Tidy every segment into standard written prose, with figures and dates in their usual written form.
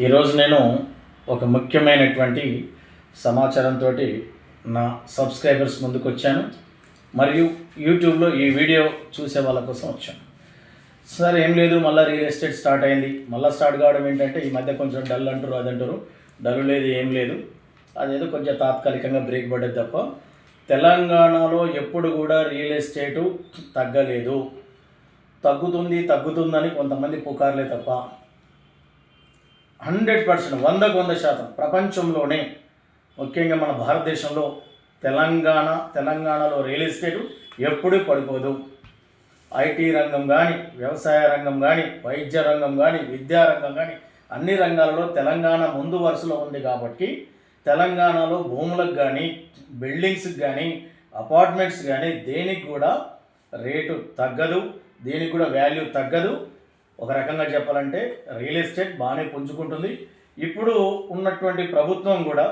ఈరోజు నేను ఒక ముఖ్యమైనటువంటి సమాచారంతో నా సబ్స్క్రైబర్స్ ముందుకు వచ్చాను మరియు యూట్యూబ్లో ఈ వీడియో చూసే వాళ్ళ కోసం వచ్చాను. సార్ ఏం లేదు, మళ్ళీ రియల్ ఎస్టేట్ స్టార్ట్ అయింది. మళ్ళీ స్టార్ట్ కావడం ఏంటంటే ఈ మధ్య కొంచెం డల్ అంటారు, అదంటారు. డల్ లేదు, ఏం లేదు, అదేదో కొంచెం తాత్కాలికంగా బ్రేక్ పడ్డది తప్ప తెలంగాణలో ఎప్పుడు కూడా రియల్ ఎస్టేటు తగ్గలేదు. తగ్గుతుందని కొంతమంది పుకార్లే తప్ప 100%, 100% ప్రపంచంలోనే ముఖ్యంగా మన భారతదేశంలో తెలంగాణలో రియల్ ఎస్టేటు ఎప్పుడూ పడిపోదు. ఐటీ రంగం కానీ, వ్యవసాయ రంగం కానీ, వైద్య రంగం కానీ, విద్యారంగం కానీ అన్ని రంగాలలో తెలంగాణ ముందు వరుసలో ఉంది. కాబట్టి తెలంగాణలో భూములకు కానీ, బిల్డింగ్స్కి కానీ, అపార్ట్మెంట్స్ కానీ దేనికి కూడా రేటు తగ్గదు, దేనికి కూడా వాల్యూ తగ్గదు. ఒక రకంగా చెప్పాలంటే రియల్ ఎస్టేట్ బాగానే పుంజుకుంటుంది. ఇప్పుడు ఉన్నటువంటి ప్రభుత్వం కూడా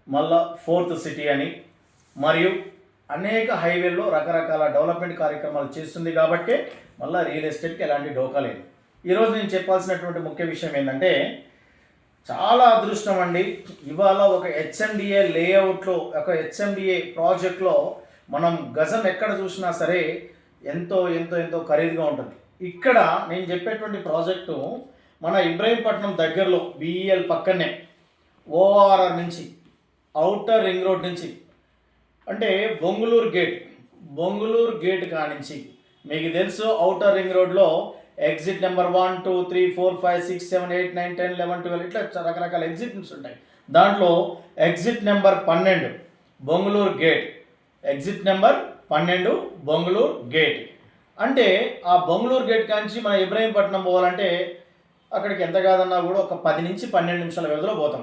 మళ్ళా 4th సిటీ అని మరియు అనేక హైవేల్లో రకరకాల డెవలప్మెంట్ కార్యక్రమాలు చేస్తుంది. కాబట్టి మళ్ళీ రియల్ ఎస్టేట్కి ఎలాంటి డోకా లేదు. ఈరోజు నేను చెప్పాల్సినటువంటి ముఖ్య విషయం ఏంటంటే, చాలా అదృష్టం అండి. ఇవాళ ఒక హెచ్ఎండిఏ లేఅవుట్లో, ఒక హెచ్ఎండిఏ ప్రాజెక్ట్లో మనం గజం ఎక్కడ చూసినా సరే ఎంతో ఎంతో ఎంతో ఖరీదుగా ఉంటుంది. ఇక్కడ నేను చెప్పేటువంటి ప్రాజెక్టు మన ఇబ్రహీంపట్నం దగ్గరలో బిఈఎల్ పక్కనే ఓఆర్ఆర్ నుంచి, ఔటర్ రింగ్ రోడ్ నుంచి, అంటే బొంగుళూరు గేట్ కానించి మీకు తెలుసు ఔటర్ రింగ్ రోడ్లో ఎగ్జిట్ నెంబర్ 1, 2, 3, 4, 5, 6, 7, 8, 9, 10, 11, 12 ఇట్లా రకరకాల ఎగ్జిట్స్ ఉంటాయి. దాంట్లో exit number 12 Bongulur gate, exit number 12 Bongulur gate. అంటే ఆ బొంగుళూరు గేట్ కాంచి మన ఇబ్రహీంపట్నం పోవాలంటే అక్కడికి ఎంత కాదన్నా కూడా ఒక 10 నుంచి 12 నిమిషాల వ్యవధిలో పోతాం.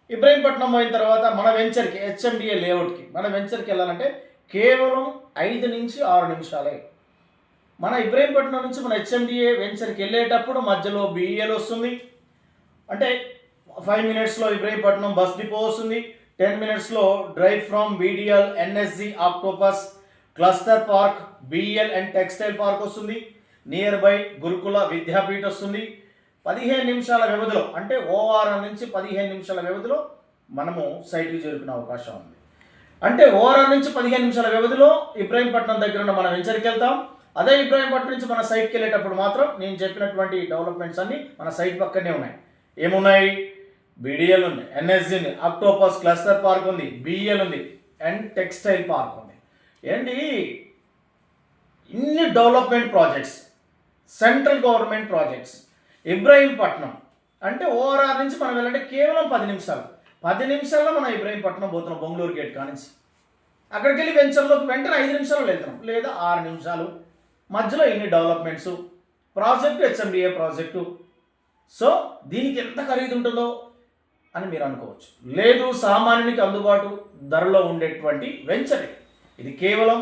ఇబ్రహీంపట్నం పోయిన తర్వాత మన వెంచర్కి, హెచ్ఎండిఏ లేఅవుట్కి, మన వెంచర్కి వెళ్ళాలంటే కేవలం 5 నుంచి 6 నిమిషాలే. మన ఇబ్రహీంపట్నం నుంచి మన హెచ్ఎండిఏ వెంచర్కి వెళ్ళేటప్పుడు మధ్యలో బిఈఎల్ వస్తుంది. అంటే 5 మినిట్స్లో ఇబ్రహీంపట్నం బస్ డిపో వస్తుంది. 10 మినిట్స్లో drive from BDL, NSG, octopus, cluster park, BEL and textile park వస్తుంది. నియర్ బై గురుకుల విద్యాపీఠ వస్తుంది. 15 నిమిషాల వ్యవధిలో, అంటే ఓఆర్ఆర్ నుంచి 15 నిమిషాల వ్యవధిలో మనము సైట్కి చేరుకునే అవకాశం ఉంది. అంటే ఓఆర్ఆర్ నుంచి 15 నిమిషాల వ్యవధిలో ఇబ్రహీంపట్నం దగ్గర ఉన్న మన వెంచర్కి వెళ్తాం. అదే ఇబ్రహీంపట్నం నుంచి మన సైట్కి వెళ్ళేటప్పుడు మాత్రం నేను చెప్పినటువంటి డెవలప్మెంట్స్ అన్నీ మన సైట్ పక్కనే ఉన్నాయి. ఏమున్నాయి? బీడిఎల్ ఉంది, ఎన్ఎస్జీ ఉంది, ఆక్టోపస్ క్లస్టర్ పార్క్ ఉంది, బిఈఎల్ ఉంది అండ్ టెక్స్టైల్ పార్క్ ఉంది. ఏంటి ఇన్ని development projects, central government projects. Ibrahimpatnam అంటే ఓఆర్ఆర్ నుంచి మనం వెళ్ళాలంటే కేవలం 10 నిమిషాల్లో మనం ఇబ్రహీంపట్నం పోతున్నాం బొంగుళూరు గేట్ కానించి. అక్కడికి వెళ్ళి వెంచర్లోకి వెంటనే 5 నిమిషాల్లో వెళ్తున్నాం, లేదా 6 నిమిషాలు. మధ్యలో ఇన్ని developments, project HMDA project. So దీనికి ఎంత ఖరీదు ఉంటుందో అని మీరు అనుకోవచ్చు. లేదు, సామాన్యునికి అందుబాటు ధరలో ఉండేటువంటి వెంచర్ ఇది. కేవలం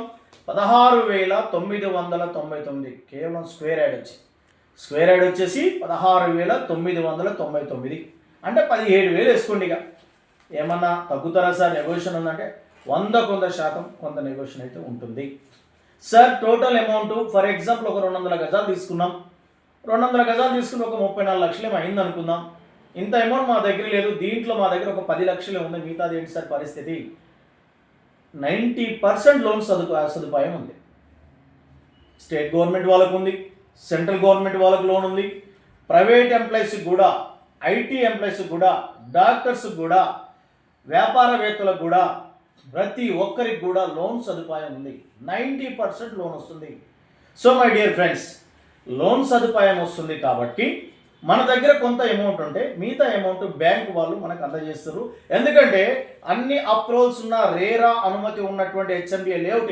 16,999 కేవలం స్క్వేర్ యార్డ్ వచ్చేసి 16,999, అంటే 17,000 వేసుకోండి. ఇక ఏమన్నా తగ్గుతారా సార్, నెగోషియేషన్ ఉందంటే 100% కొంత నెగోషియేషన్ అయితే ఉంటుంది. Sir total amount for example ఒక 200 గజాలు తీసుకున్నాం. 200 గజాలు తీసుకుని ఒక 34 లక్షలు ఏమో అయింది అనుకుందాం. ఇంత అమౌంట్ మా దగ్గర లేదు, దీంట్లో మా దగ్గర ఒక 10 లక్షలే ఉంది. మిగతాది ఏంటి సార్ పరిస్థితి? 90% లోన్ సదుపాయం ఉంది. స్టేట్ గవర్నమెంట్ వాళ్ళకు ఉంది, సెంట్రల్ గవర్నమెంట్ వాళ్ళకు లోన్ ఉంది, ప్రైవేట్ ఎంప్లాయీస్కి కూడా, ఐటీ ఎంప్లాయీస్కి కూడా, డాక్టర్స్కి కూడా, వ్యాపారవేత్తలకు కూడా, ప్రతి ఒక్కరికి కూడా లోన్ సదుపాయం ఉంది. 90% లోన్ వస్తుంది. So my dear friends, loan సదుపాయం వస్తుంది కాబట్టి మన దగ్గర కొంత అమౌంట్ ఉంటే మిగతా అమౌంట్ బ్యాంక్ వాళ్ళు మనకు అందజేస్తారు. ఎందుకంటే అన్ని అప్రూవల్స్ ఉన్న రేరా అనుమతి ఉన్నటువంటి హెచ్ఎండిఏ లేఅవుట్.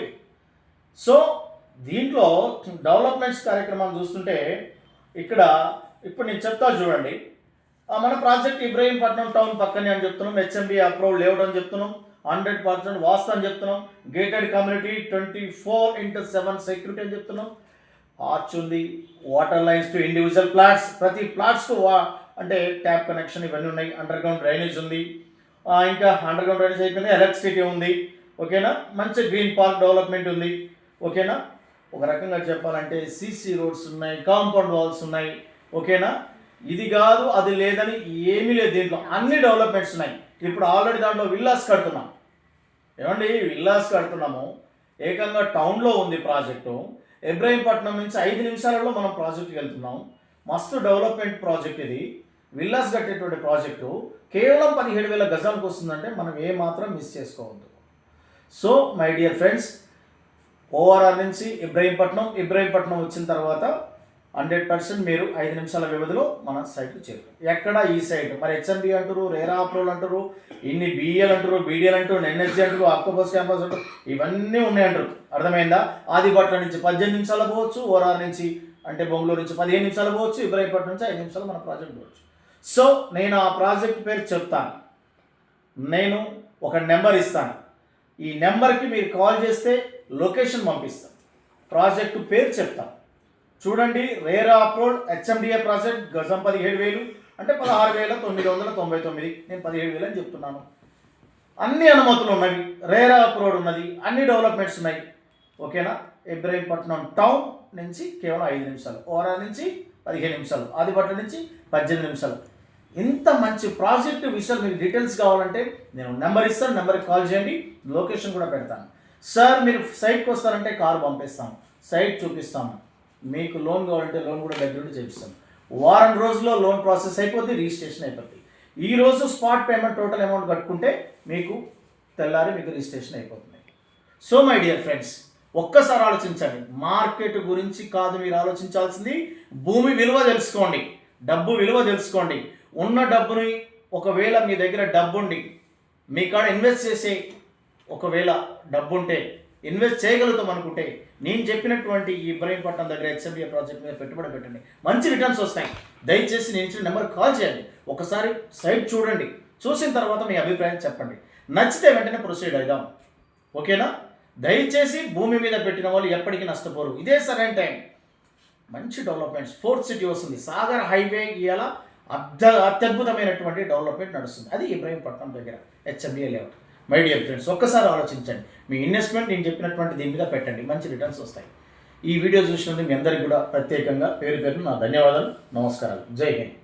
సో దీంట్లో డెవలప్మెంట్స్ కార్యక్రమాన్ని చూస్తుంటే ఇక్కడ ఇప్పుడు నేను చెప్తా చూడండి. మన ప్రాజెక్ట్ ఇబ్రహీంపట్నం టౌన్ పక్కనే అని చెప్తున్నాం, హెచ్ఎండిఏ అప్రూవల్ లేఅవుట్ అని చెప్తున్నాం, 100% వాస్తు అని చెప్తున్నాం, గేటెడ్ కమ్యూనిటీ 24/7 సెక్యూరిటీ అని చెప్తున్నాం, ఆర్చ్ ఉంది, water lines to individual plots, ప్రతి ప్లాట్స్కు అంటే ట్యాప్ కనెక్షన్ ఇవన్నీ ఉన్నాయి, అండర్ గ్రౌండ్ డ్రైనేజ్ ఉంది, ఇంకా అండర్ గ్రౌండ్ డ్రైనేజ్ అయిపోయింది, ఎలక్ట్రిసిటీ ఉంది, ఓకేనా, మంచి గ్రీన్ పార్క్ డెవలప్మెంట్ ఉంది, ఓకేనా. ఒక రకంగా చెప్పాలంటే సీసీ రోడ్స్ ఉన్నాయి, కాంపౌండ్ వాల్స్ ఉన్నాయి, ఓకేనా. ఇది కాదు అది లేదని ఏమీ లేదు. దీంట్లో అన్ని డెవలప్మెంట్స్ ఉన్నాయి. ఇప్పుడు ఆల్రెడీ దాంట్లో విల్లాస్ కడుతున్నాం. ఏమండి, విల్లాస్ కడుతున్నాము. ఏకంగా టౌన్లో ఉంది ప్రాజెక్టు. ఇబ్రహీంపట్నం నుంచి 5 నిమిషాలలో మనం ప్రాజెక్ట్కి వెళ్తున్నాం. మస్తు డెవలప్మెంట్ ప్రాజెక్ట్ ఇది. విల్లాస్ కట్టేటువంటి ప్రాజెక్టు కేవలం 17,000 గజాలకు వస్తుందంటే మనం ఏమాత్రం మిస్ చేసుకోవద్దు. So my dear friends, ORR నుంచి ఇబ్రహీంపట్నం వచ్చిన తర్వాత 100% మీరు 5 నిమిషాల వ్యవధిలో మన సైట్కి చేరుతాం. ఎక్కడ ఈ సైట్ మరి హెచ్ఎంబి అంటారు, రేరా అప్రూవల్ అంటారు, ఇన్ని బిఎల్ అంటారు, బీడిఎల్ అంటారు, ఎన్ఎస్జీ అంటారు, ఆక్టోపస్ క్యాంపస్ అంటారు, ఇవన్నీ ఉన్నాయంటారు. అర్థమైందా? ఆదిపట్ల నుంచి 18 నిమిషాలు పోవచ్చు, ఓఆర్ఆర్ నుంచి అంటే బొంగుళూరు నుంచి 15 నిమిషాలు పోవచ్చు, ఇబ్రహీంపట్నం నుంచి 5 నిమిషాలు మన ప్రాజెక్ట్ పోవచ్చు. సో నేను ఆ ప్రాజెక్ట్ పేరు చెప్తాను. నేను ఒక నెంబర్ ఇస్తాను. ఈ నెంబర్కి మీరు కాల్ చేస్తే లొకేషన్ పంపిస్తాను, ప్రాజెక్టు పేరు చెప్తాను. చూడండి, రేరా అప్రోడ్ హెచ్ఎండిఏ ప్రాజెక్ట్ గజం 17,000 అంటే 16,999. నేను 17,000 అని చెప్తున్నాను. అన్ని అనుమతులు ఉన్నవి, రేరా అప్రోడ్ ఉన్నది, అన్ని డెవలప్మెంట్స్ ఉన్నాయి. ఓకేనా? ఇబ్రహీంపట్నం టౌన్ నుంచి కేవలం 5 నిమిషాలు, ఓఆర్ఆర్ నుంచి 15 నిమిషాలు, ఆదిపట్ల నుంచి 18 నిమిషాలు. ఇంత మంచి ప్రాజెక్టు విషయాలు మీకు డీటెయిల్స్ కావాలంటే నేను నెంబర్ ఇస్తాను, నెంబర్కి కాల్ చేయండి, లొకేషన్ కూడా పెడతాను. సార్ మీరు సైట్కి వస్తారంటే కారు పంపిస్తాము, సైట్ చూపిస్తాము. మీకు లోన్ కావాలంటే లోన్ కూడా దగ్గరుండి చేపిస్తాం. వారం రోజుల్లో లోన్ ప్రాసెస్ అయిపోతుంది, రిజిస్ట్రేషన్ అయిపోతుంది. ఈరోజు స్పాట్ పేమెంట్ టోటల్ అమౌంట్ కట్టుకుంటే మీకు తెల్లారి మీకు రిజిస్ట్రేషన్ అయిపోతుంది. సో మై డియర్ ఫ్రెండ్స్, ఒక్కసారి ఆలోచించండి. మార్కెట్ గురించి కాదు మీరు ఆలోచించాల్సింది, భూమి విలువ తెలుసుకోండి, డబ్బు విలువ తెలుసుకోండి. ఉన్న డబ్బుని ఒకవేళ మీ దగ్గర డబ్బుండి మీ కాడ ఇన్వెస్ట్ చేసే ఒకవేళ డబ్బుంటే ఇన్వెస్ట్ చేయగలుగుతాం అనుకుంటే నేను చెప్పినటువంటి ఈ ఇబ్రహీంపట్నం దగ్గర హెచ్ఎండిఏ ప్రాజెక్ట్ మీద పెట్టుబడి పెట్టండి, మంచి రిటర్న్స్ వస్తాయి. దయచేసి నేను ఇచ్చిన నెంబర్కి కాల్ చేయండి, ఒకసారి సైట్ చూడండి, చూసిన తర్వాత మీ అభిప్రాయం చెప్పండి. నచ్చితే వెంటనే ప్రొసీడ్ అవుదాం. ఓకేనా? దయచేసి భూమి మీద పెట్టిన వాళ్ళు ఎప్పటికీ నష్టపోరు. ఇదే సరైన టైం. మంచి డెవలప్మెంట్స్, 4th సిటీ వస్తుంది, సాగర్ హైవే ఇవాళ అత్యద్భుతమైనటువంటి డెవలప్మెంట్ నడుస్తుంది. అది ఇబ్రహీంపట్నం దగ్గర HMDA layout. My dear friends, ఒక్కసారి ఆలోచించండి. మీ ఇన్వెస్ట్మెంట్ నేను చెప్పినటువంటి దీని మీద పెట్టండి, మంచి రిటర్న్స్ వస్తాయి. ఈ వీడియో చూసినందుకు మీ అందరికీ కూడా ప్రత్యేకంగా పేరు పేరున నా ధన్యవాదాలు, నమస్కారాలు. జై హింద్.